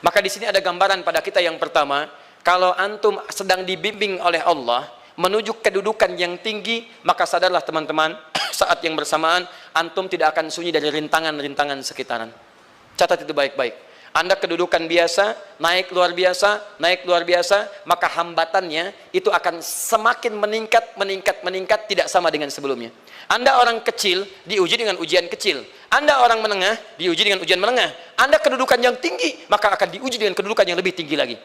Maka di sini ada gambaran pada kita yang pertama, kalau antum sedang dibimbing oleh Allah menuju kedudukan yang tinggi, maka sadarlah teman-teman, saat yang bersamaan antum tidak akan sunyi dari rintangan-rintangan sekitaran. Catat itu baik-baik. Anda kedudukan biasa, naik luar biasa, maka hambatannya itu akan semakin meningkat, tidak sama dengan sebelumnya. Anda orang kecil, diuji dengan ujian kecil. Anda orang menengah, diuji dengan ujian menengah. Anda kedudukan yang tinggi, maka akan diuji dengan kedudukan yang lebih tinggi lagi.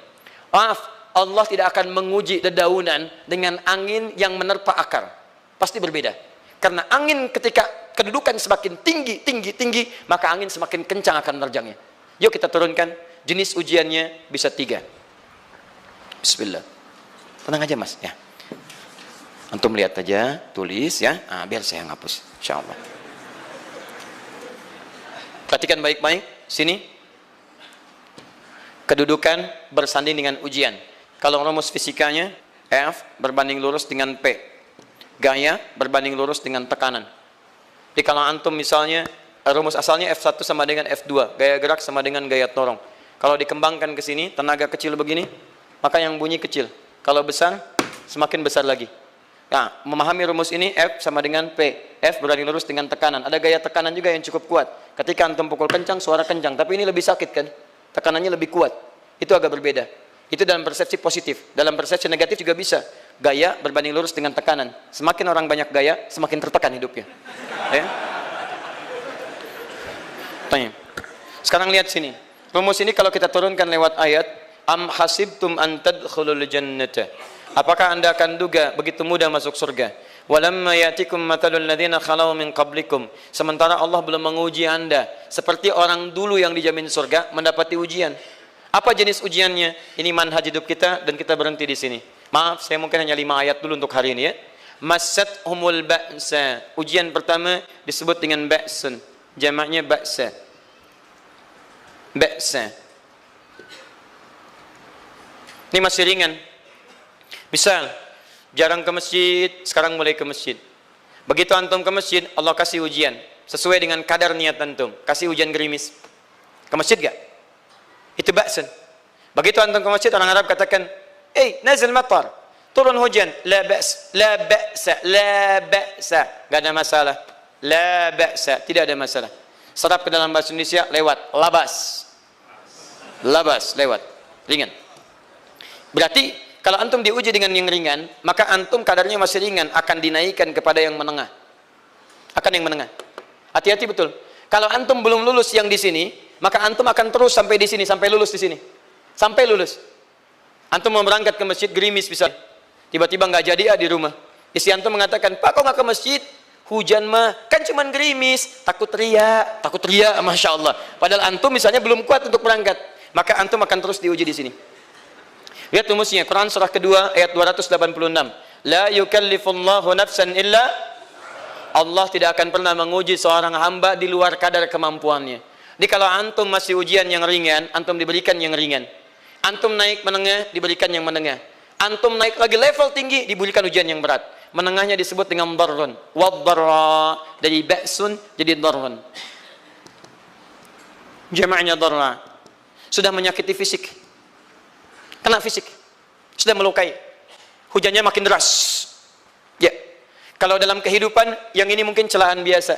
Maaf, Allah tidak akan menguji dedaunan dengan angin yang menerpa akar. Pasti berbeda. Karena angin ketika kedudukan semakin tinggi, maka angin semakin kencang akan menerjangnya. Yuk kita turunkan, jenis ujiannya bisa 3. Bismillah. Tenang aja mas, ya. Antum lihat aja, tulis ya, biar saya ngapus, insyaallah. Perhatikan baik-baik, sini. Kedudukan bersanding dengan ujian. Kalau rumus fisikanya, F berbanding lurus dengan P. Gaya berbanding lurus dengan tekanan. Jadi kalau antum misalnya, rumus asalnya F1 sama dengan F2, gaya gerak sama dengan gaya dorong. Kalau dikembangkan ke sini, tenaga kecil begini, maka yang bunyi kecil. Kalau besar, semakin besar lagi. Nah, memahami rumus ini, F sama dengan P. F berbanding lurus dengan tekanan. Ada gaya tekanan juga yang cukup kuat. Ketika antum pukul kencang, suara kencang. Tapi ini lebih sakit kan? Tekanannya lebih kuat. Itu agak berbeda. Itu dalam persepsi positif. Dalam persepsi negatif juga bisa. Gaya berbanding lurus dengan tekanan. Semakin orang banyak gaya, semakin tertekan hidupnya. Ya? Tanya. Sekarang lihat sini. Rumus ini kalau kita turunkan lewat ayat, am hasibtum an tadkhulul jannata. Apakah Anda akan duga begitu mudah masuk surga? Walamma yatikum matalul ladzina khalau min qablikum. Sementara Allah belum menguji Anda seperti orang dulu yang dijamin surga mendapati ujian. Apa jenis ujiannya? Ini manhaj hidup kita dan kita berhenti di sini. Maaf, saya mungkin hanya 5 ayat dulu untuk hari ini ya. Massathumul ba'sa. Ujian pertama disebut dengan ba'sun. Jamaknya ba'sa. Ba'sa. Ini masih ringan. Misal, jarang ke masjid, sekarang mulai ke masjid. Begitu antum ke masjid, Allah kasih ujian. Sesuai dengan kadar niat antum. Kasih hujan gerimis. Ke masjid gak? Itu ba'sun. Begitu antum ke masjid, orang Arab katakan, nazil matar. Turun hujan. La ba's, la ba'sa, la ba'sa. Gak ada masalah. La ba'sa, tidak ada masalah. Serap ke dalam bahasa Indonesia, lewat. Labas. Labas, lewat. Ringan. Berarti, kalau antum diuji dengan yang ringan, maka antum kadarnya masih ringan, akan dinaikkan kepada yang menengah. Akan yang menengah. Hati-hati betul. Kalau antum belum lulus yang di sini, maka antum akan terus sampai di sini, sampai lulus di sini. Sampai lulus. Antum mau berangkat ke masjid, gerimis bisa. Tiba-tiba nggak jadi di rumah. Istri antum mengatakan, Pak kok nggak ke masjid? Hujan mah, kan cuman gerimis. Takut teriak, Masya Allah. Padahal antum misalnya belum kuat untuk berangkat. Maka antum akan terus diuji di sini. Lihat rumusnya, Quran surah kedua ayat 286. La yukallifullahu nafsan illa. Allah tidak akan pernah menguji seorang hamba di luar kadar kemampuannya. Jadi kalau antum masih ujian yang ringan, antum diberikan yang ringan. Antum naik menengah, diberikan yang menengah. Antum naik lagi level tinggi, diberikan ujian yang berat. Menengahnya disebut dengan darrun. Wad-darra, dari ba'sun jadi darrun. Jamaknya darra. Sudah menyakiti fisik. Kena fisik. Sudah melukai. Hujannya makin deras. Ya. Kalau dalam kehidupan, yang ini mungkin celaan biasa.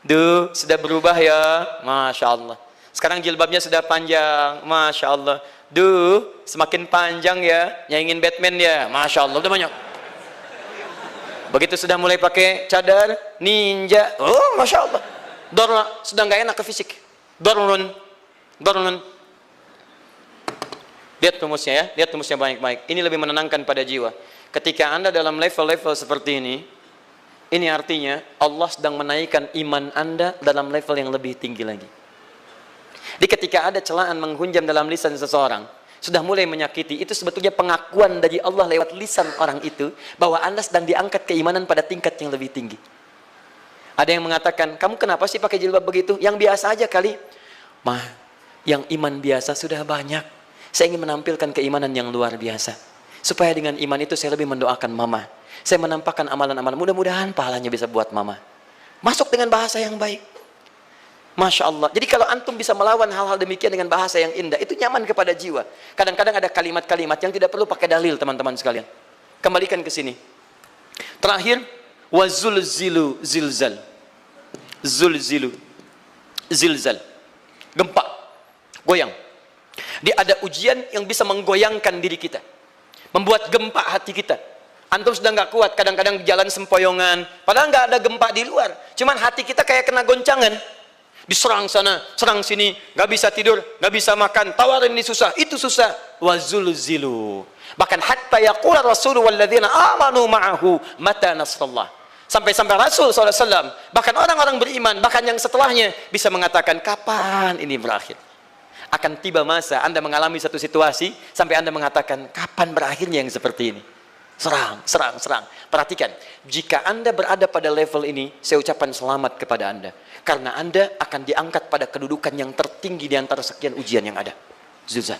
Duh, sudah berubah ya. Masya Allah. Sekarang jilbabnya sudah panjang. Masya Allah. Duh, semakin panjang ya. Yang ingin Batman ya. Masya Allah. Udah banyak. Begitu sudah mulai pakai cadar, ninja. Oh, Masya Allah. Darra. Sudah nggak enak ke fisik. Darrun. Darrun. Lihat rumusnya ya. Lihat rumusnya baik-baik. Ini lebih menenangkan pada jiwa. Ketika Anda dalam level-level seperti ini artinya Allah sedang menaikkan iman Anda dalam level yang lebih tinggi lagi. Jadi ketika ada celaan menghunjam dalam lisan seseorang, sudah mulai menyakiti, itu sebetulnya pengakuan dari Allah lewat lisan orang itu, bahwa Anda sedang diangkat keimanan pada tingkat yang lebih tinggi. Ada yang mengatakan, kamu kenapa sih pakai jilbab begitu? Yang biasa aja kali. Mah, yang iman biasa sudah banyak. Saya ingin menampilkan keimanan yang luar biasa. Supaya dengan iman itu saya lebih mendoakan mama. Saya menampakkan amalan-amalan, mudah-mudahan pahalanya bisa buat mama. Masuk dengan bahasa yang baik. Masya Allah. Jadi kalau antum bisa melawan hal-hal demikian dengan bahasa yang indah, itu nyaman kepada jiwa. Kadang-kadang ada kalimat-kalimat yang tidak perlu pakai dalil, teman-teman sekalian. Kembalikan ke sini. Terakhir, wazulzilu zilzal. Zulzilu zilzal. Gempa, goyang. Dia ada ujian yang bisa menggoyangkan diri kita, membuat gempa hati kita. Antum sudah nggak kuat, kadang-kadang jalan sempoyongan, padahal nggak ada gempa di luar, cuman hati kita kayak kena goncangan. Diserang sana, serang sini, nggak bisa tidur, nggak bisa makan, tawarin ini susah, itu susah. Wazulzilu. Bahkan hatta yaqula Rasulullah walladzina amanu ma'ahu mata nasrullah. Sampai-sampai Rasul SAW, bahkan orang-orang beriman, bahkan yang setelahnya bisa mengatakan, kapan ini berakhir? Akan tiba masa Anda mengalami satu situasi sampai Anda mengatakan, kapan berakhirnya yang seperti ini? Serang, serang, serang. Perhatikan, jika Anda berada pada level ini, saya ucapkan selamat kepada Anda. Karena Anda akan diangkat pada kedudukan yang tertinggi di antara sekian ujian yang ada. Zuzan.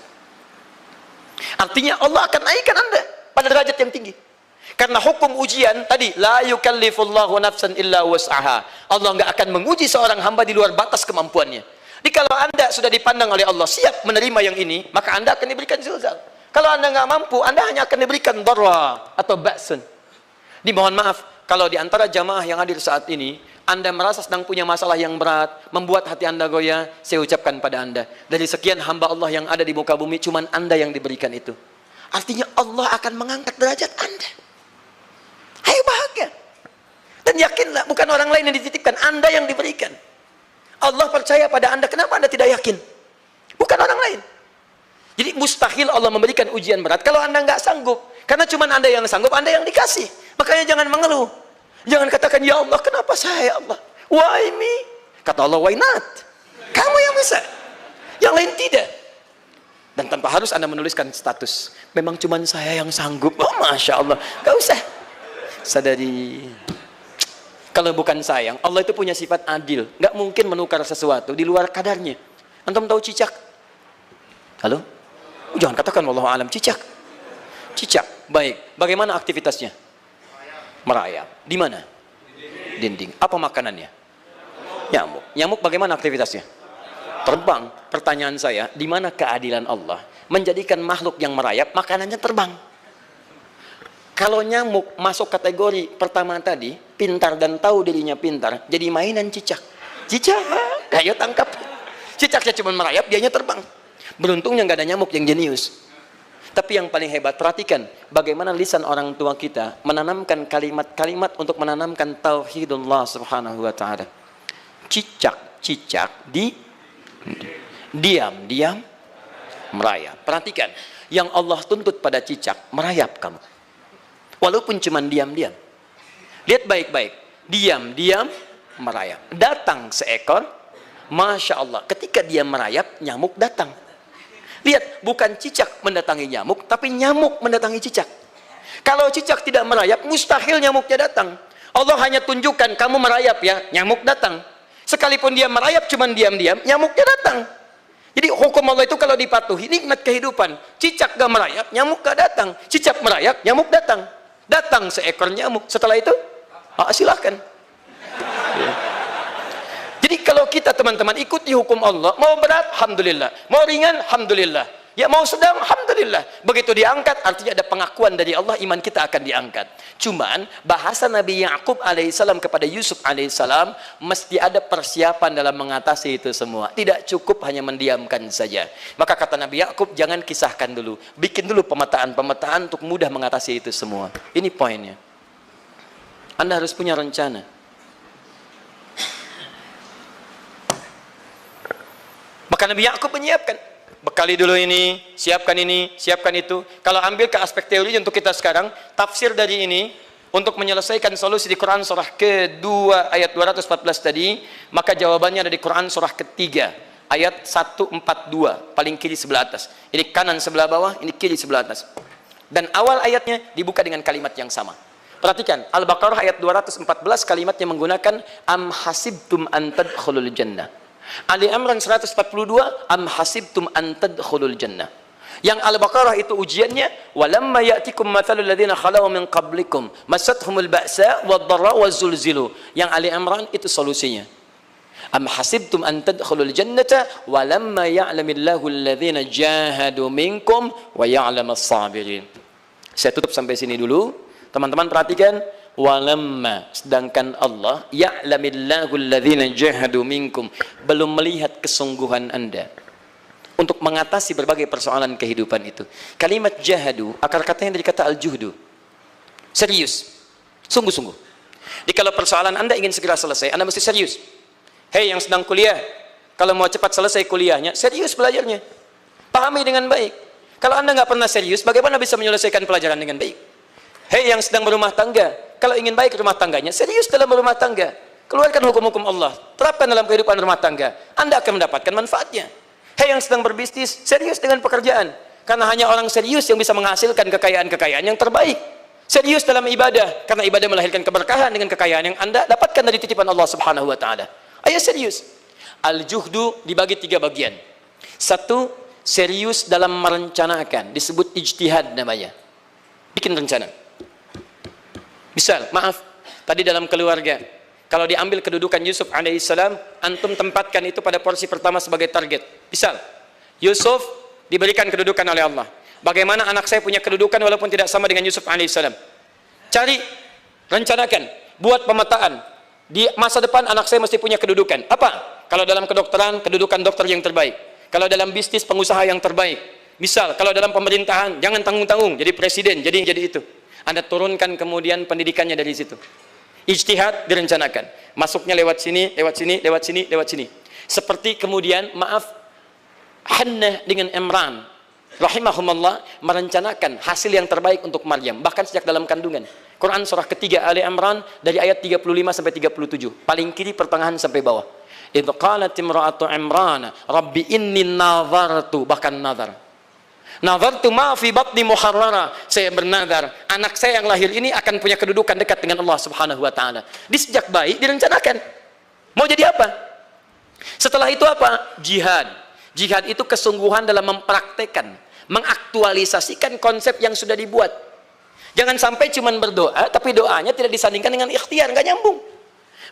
Artinya Allah akan naikkan Anda pada derajat yang tinggi. Karena hukum ujian tadi, la yukallifullahu nafsan illa wus'aha. Allah nggak akan menguji seorang hamba di luar batas kemampuannya. Jadi kalau Anda sudah dipandang oleh Allah siap menerima yang ini, maka Anda akan diberikan zilzal. Kalau Anda nggak mampu, Anda hanya akan diberikan darra atau ba'sun. Dimohon maaf, kalau di antara jamaah yang hadir saat ini, Anda merasa sedang punya masalah yang berat, membuat hati Anda goyah, saya ucapkan pada Anda, dari sekian hamba Allah yang ada di muka bumi, cuman Anda yang diberikan itu. Artinya Allah akan mengangkat derajat Anda. Ayo bahagia. Dan yakinlah, bukan orang lain yang dititipkan, Anda yang diberikan. Allah percaya pada Anda, kenapa Anda tidak yakin? Bukan orang lain. Jadi mustahil Allah memberikan ujian berat kalau Anda nggak sanggup. Karena cuma Anda yang sanggup, Anda yang dikasih. Makanya jangan mengeluh. Jangan katakan, ya Allah, kenapa saya, ya Allah? Why me? Kata Allah, why not? Kamu yang bisa. Yang lain tidak. Dan tanpa harus Anda menuliskan status. Memang cuma saya yang sanggup. Oh, Masya Allah. Gak usah. Sadari. Kalau bukan sayang, Allah itu punya sifat adil. Nggak mungkin menukar sesuatu di luar kadarnya. Antum tahu cicak? Halo? Jangan katakan wallahu alam, cicak. Cicak, baik. Bagaimana aktivitasnya? Merayap. Di mana? Dinding. Apa makanannya? Nyamuk. Nyamuk bagaimana aktivitasnya? Terbang. Pertanyaan saya, di mana keadilan Allah menjadikan makhluk yang merayap makanannya terbang? Kalau nyamuk masuk kategori pertama tadi, pintar dan tahu dirinya pintar, jadi mainan cicak. Cicak, ayo tangkap. Cicaknya cuma merayap, dianya terbang. Beruntungnya nggak ada nyamuk yang jenius. Tapi yang paling hebat, perhatikan bagaimana lisan orang tua kita menanamkan kalimat-kalimat untuk menanamkan tauhidullah subhanahu wa ta'ala. Cicak-cicak diam-diam merayap. Perhatikan, yang Allah tuntut pada cicak, merayap kamu. Walaupun cuma diam-diam. Lihat baik-baik, diam-diam merayap. Datang seekor, Masya Allah, ketika dia merayap, nyamuk datang. Lihat, bukan cicak mendatangi nyamuk, tapi nyamuk mendatangi cicak. Kalau cicak tidak merayap, mustahil nyamuknya datang. Allah hanya tunjukkan, kamu merayap ya, nyamuk datang. Sekalipun dia merayap, cuman diam-diam, nyamuknya datang. Jadi hukum Allah itu kalau dipatuhi, nikmat kehidupan. Cicak gak merayap, nyamuk gak datang. Cicak merayap, nyamuk datang. Datang seekor nyamuk. Setelah itu, silahkan. Ya. Jadi kalau kita teman-teman ikuti hukum Allah, mau berat, alhamdulillah. Mau ringan, alhamdulillah. Ya mau sedang, alhamdulillah. Begitu diangkat, artinya ada pengakuan dari Allah, iman kita akan diangkat. Cuman, bahasa Nabi Ya'qub alaihissalam kepada Yusuf alaihissalam, mesti ada persiapan dalam mengatasi itu semua. Tidak cukup hanya mendiamkan saja. Maka kata Nabi Ya'qub, jangan kisahkan dulu. Bikin dulu pemetaan-pemetaan untuk mudah mengatasi itu semua. Ini poinnya. Anda harus punya rencana. Maka Nabi Ya'qub menyiapkan, bekali dulu ini, siapkan itu. Kalau ambil ke aspek teori untuk kita sekarang, tafsir dari ini untuk menyelesaikan solusi di Quran surah kedua ayat 214 tadi, maka jawabannya ada di Quran surah ketiga ayat 142, paling kiri sebelah atas. Ini kanan sebelah bawah, ini kiri sebelah atas. Dan awal ayatnya dibuka dengan kalimat yang sama. Perhatikan, Al-Baqarah ayat 214 kalimatnya menggunakan am hasibtum an tadkhulul jannah. Ali Imran 142 am hasibtum an tadkhulul jannah. Yang Al-Baqarah itu ujiannya, walamma ya'tikum mathalul ladzina khalau min qablikum massathumul ba'sa wad-dharra waz-zulzilu. Yang Ali Imran itu solusinya. Am hasibtum an tadkhulul jannata walamma ya'lamillahu alladhina jahadu minkum wa ya'lamas sabirin. Saya tutup sampai sini dulu. Teman-teman perhatikan, walamma, sedangkan Allah ya'lamillahu alladhina jahadu minkum, belum melihat kesungguhan Anda untuk mengatasi berbagai persoalan kehidupan itu. Kalimat jahadu, akar katanya dari kata al-juhdu. Serius, sungguh-sungguh. Jadi kalau persoalan Anda ingin segera selesai, Anda mesti serius. Hei yang sedang kuliah, kalau mau cepat selesai kuliahnya, serius belajarnya. Pahami dengan baik. Kalau Anda nggak pernah serius, bagaimana bisa menyelesaikan pelajaran dengan baik? Hei yang sedang berumah tangga, kalau ingin baik rumah tangganya, serius dalam berumah tangga. Keluarkan hukum-hukum Allah, terapkan dalam kehidupan rumah tangga. Anda akan mendapatkan manfaatnya. Hei yang sedang berbisnis, serius dengan pekerjaan. Karena hanya orang serius yang bisa menghasilkan kekayaan-kekayaan yang terbaik. Serius dalam ibadah, karena ibadah melahirkan keberkahan dengan kekayaan yang Anda dapatkan dari titipan Allah Subhanahu wa taala. Ayo serius. Al-juhdu dibagi 3 bagian. 1, serius dalam merencanakan, disebut ijtihad namanya. Bikin rencana. Misal, maaf, tadi dalam keluarga, kalau diambil kedudukan Yusuf alaihissalam, antum tempatkan itu pada porsi pertama sebagai target. Misal, Yusuf diberikan kedudukan oleh Allah. Bagaimana anak saya punya kedudukan walaupun tidak sama dengan Yusuf alaihissalam? Cari, rencanakan, buat pemetaan. Di masa depan anak saya mesti punya kedudukan. Apa? Kalau dalam kedokteran, kedudukan dokter yang terbaik. Kalau dalam bisnis, pengusaha yang terbaik. Misal, kalau dalam pemerintahan, jangan tanggung-tanggung, jadi presiden, jadi itu. Anda turunkan kemudian pendidikannya dari situ. Ijtihad direncanakan. Masuknya lewat sini, lewat sini, lewat sini, lewat sini. Seperti kemudian, maaf, Hannah dengan Imran rahimahumullah merencanakan hasil yang terbaik untuk Maryam, bahkan sejak dalam kandungan. Quran surah ketiga Ali Imran dari ayat 35 sampai 37. Paling kiri pertengahan sampai bawah. Idz qalat imra'atu Imran, Rabbi inni nazartu, bahkan nazar. Nazartu ma fi batni muharrara, saya bernazar anak saya yang lahir ini akan punya kedudukan dekat dengan Allah Subhanahu wa taala. Di sejak bayi direncanakan. Mau jadi apa? Setelah itu apa? Jihad. Jihad itu kesungguhan dalam mempraktekkan, mengaktualisasikan konsep yang sudah dibuat. Jangan sampai cuma berdoa tapi doanya tidak disandingkan dengan ikhtiar, nggak nyambung.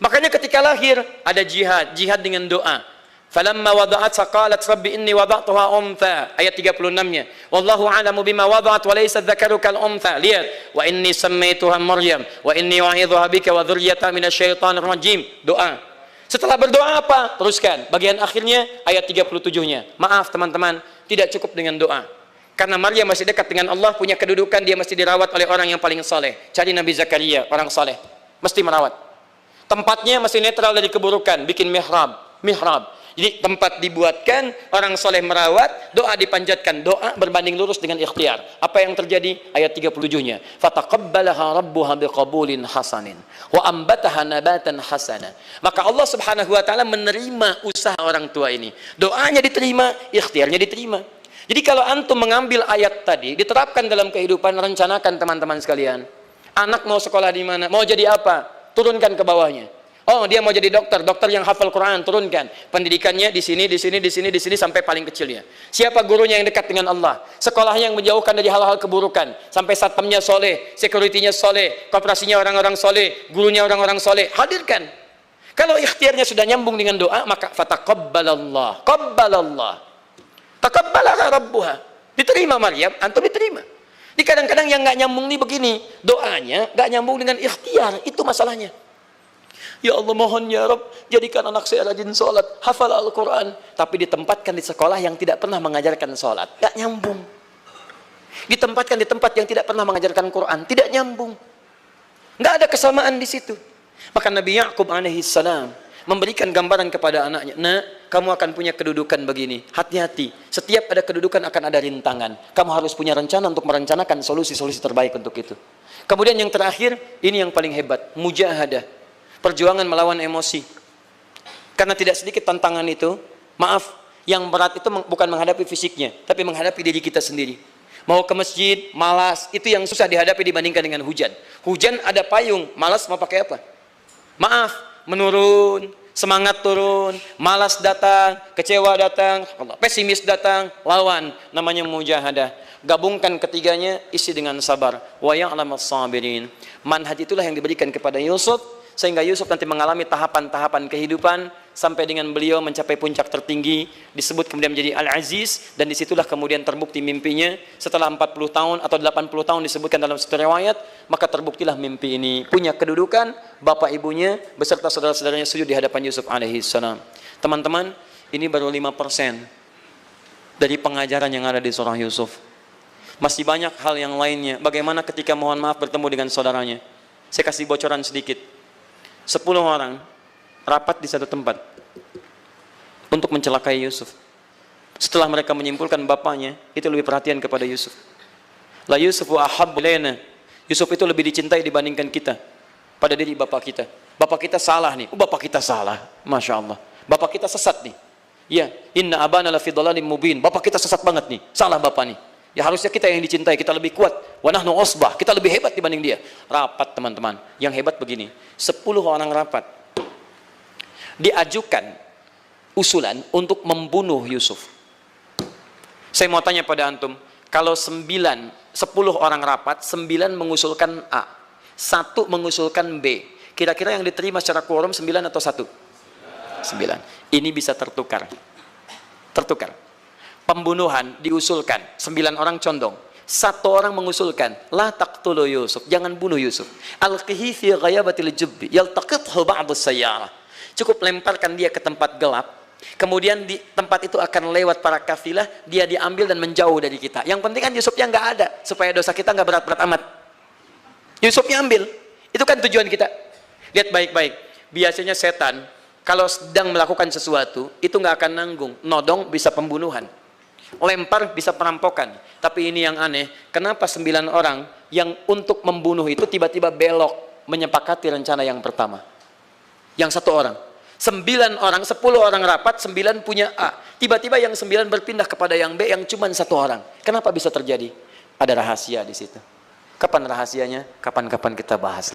Makanya ketika lahir ada jihad, jihad dengan doa. Falamma wada'at saqalat rabbi inni wada'tuha untha, ayat 36-nya. Wallahu a'lamu bima wada'at wa laysa dzakaru kal untha. Lihat, wa inni sammaituha Maryam wa inni u'idzuha bika wa dzurriyyataha minasyaitonir rajim. Doa. Setelah berdoa apa? Teruskan. Bagian akhirnya ayat 37-nya. Maaf teman-teman, tidak cukup dengan doa. Karena Maryam masih dekat dengan Allah, punya kedudukan, dia mesti dirawat oleh orang yang paling saleh. Cari Nabi Zakaria, orang saleh. Mesti merawat. Tempatnya masih netral dari keburukan, bikin mihrab. Jadi tempat dibuatkan, orang soleh merawat, doa dipanjatkan, doa berbanding lurus dengan ikhtiar. Apa yang terjadi? Ayat 37-nya. Fataqabbalaha rabbuha biqabulin hasanin wa ambataha nabatan hasana. Maka Allah Subhanahu wa taala menerima usaha orang tua ini. Doanya diterima, ikhtiarnya diterima. Jadi kalau antum mengambil ayat tadi, diterapkan dalam kehidupan, rencanakan teman-teman sekalian. Anak mau sekolah di mana? Mau jadi apa? Turunkan ke bawahnya. Oh, dia mau jadi dokter, dokter yang hafal Quran, turunkan. Pendidikannya di sini, di sini, di sini, di sini sampai paling kecilnya. Siapa gurunya yang dekat dengan Allah? Sekolahnya yang menjauhkan dari hal-hal keburukan, sampai satpamnya soleh, securitynya soleh, koperasinya orang-orang soleh, gurunya orang-orang soleh. Hadirkan. Kalau ikhtiarnya sudah nyambung dengan doa, maka fataqabbalallah, qabbalallah. Taqabbalaha rabbuha. Diterima Maryam, antum diterima. Di kadang-kadang yang nggak nyambung nih begini, doanya nggak nyambung dengan ikhtiar, itu masalahnya. Ya Allah mohon ya Rabb, jadikan anak saya rajin sholat, hafal Al-Quran, tapi ditempatkan di sekolah yang tidak pernah mengajarkan sholat, nggak nyambung. Ditempatkan di tempat yang tidak pernah mengajarkan Quran, tidak nyambung. Nggak ada kesamaan di situ. Maka Nabi Ya'qub alaihissalam memberikan gambaran kepada anaknya, nak, kamu akan punya kedudukan begini, hati-hati, setiap ada kedudukan akan ada rintangan, kamu harus punya rencana untuk merencanakan solusi-solusi terbaik untuk itu. Kemudian yang terakhir, ini yang paling hebat, mujahadah, perjuangan melawan emosi. Karena tidak sedikit tantangan itu, maaf, yang berat itu bukan menghadapi fisiknya, tapi menghadapi diri kita sendiri. Mau ke masjid, malas, itu yang susah dihadapi dibandingkan dengan hujan. Hujan ada payung, malas mau pakai apa? Maaf, menurun, semangat turun, malas datang, kecewa datang, pesimis datang, lawan, namanya mujahadah. Gabungkan ketiganya, isi dengan sabar. Wa ya'lamas sabirin. Manhaj itulah yang diberikan kepada Yusuf, sehingga Yusuf nanti mengalami tahapan-tahapan kehidupan sampai dengan beliau mencapai puncak tertinggi, disebut kemudian menjadi Al-Aziz, dan disitulah kemudian terbukti mimpinya setelah 40 tahun atau 80 tahun disebutkan dalam satu riwayat, maka terbuktilah mimpi ini punya kedudukan, bapak ibunya beserta saudara-saudaranya sujud di hadapan Yusuf alaihissalam. Teman-teman, ini baru 5% dari pengajaran yang ada di surah Yusuf. Masih banyak hal yang lainnya. Bagaimana ketika mohon maaf bertemu dengan saudaranya. Saya kasih bocoran sedikit. 10 orang rapat di satu tempat untuk mencelakai Yusuf. Setelah mereka menyimpulkan bapaknya itu lebih perhatian kepada Yusuf. La Yusufu ahabbu ilaina. Yusuf itu lebih dicintai dibandingkan kita pada diri bapak kita. Bapak kita salah nih. Bapak kita salah. Masya Allah. Bapak kita sesat nih. Ya, inna abana lafi dhalalim mubin. Bapak kita sesat banget nih. Salah bapak nih. Ya harusnya kita yang dicintai, kita lebih kuat. Wa nahnu usbah, kita lebih hebat dibanding dia. Rapat teman-teman. Yang hebat begini, 10 orang rapat. Diajukan usulan untuk membunuh Yusuf. Saya mau tanya pada antum, kalau 10 orang rapat, 9 mengusulkan A, 1 mengusulkan B. Kira-kira yang diterima secara quorum 9 atau 1? 9. Ini bisa tertukar. Tertukar. Pembunuhan diusulkan, 9 orang condong. 1 orang mengusulkan, la taqtulu Yusuf, jangan bunuh Yusuf. Alqihi fi ghayabatil jubbi, yaltaqithu ba'd as-sayyarah. Cukup lemparkan dia ke tempat gelap. Kemudian di tempat itu akan lewat para kafilah, dia diambil dan menjauh dari kita. Yang penting kan Yusufnya nggak ada, supaya dosa kita nggak berat-berat amat. Yusufnya ambil, itu kan tujuan kita. Lihat baik-baik. Biasanya setan kalau sedang melakukan sesuatu itu nggak akan nanggung. Nodong bisa pembunuhan. Lempar bisa perampokan. Tapi ini yang aneh, kenapa 9 orang yang untuk membunuh itu tiba-tiba belok menyepakati rencana yang pertama? Yang 1 orang. 9 orang, 10 orang rapat, 9 punya A. Tiba-tiba yang 9 berpindah kepada yang B yang cuma 1 orang. Kenapa bisa terjadi? Ada rahasia di situ. Kapan rahasianya? Kapan-kapan kita bahas.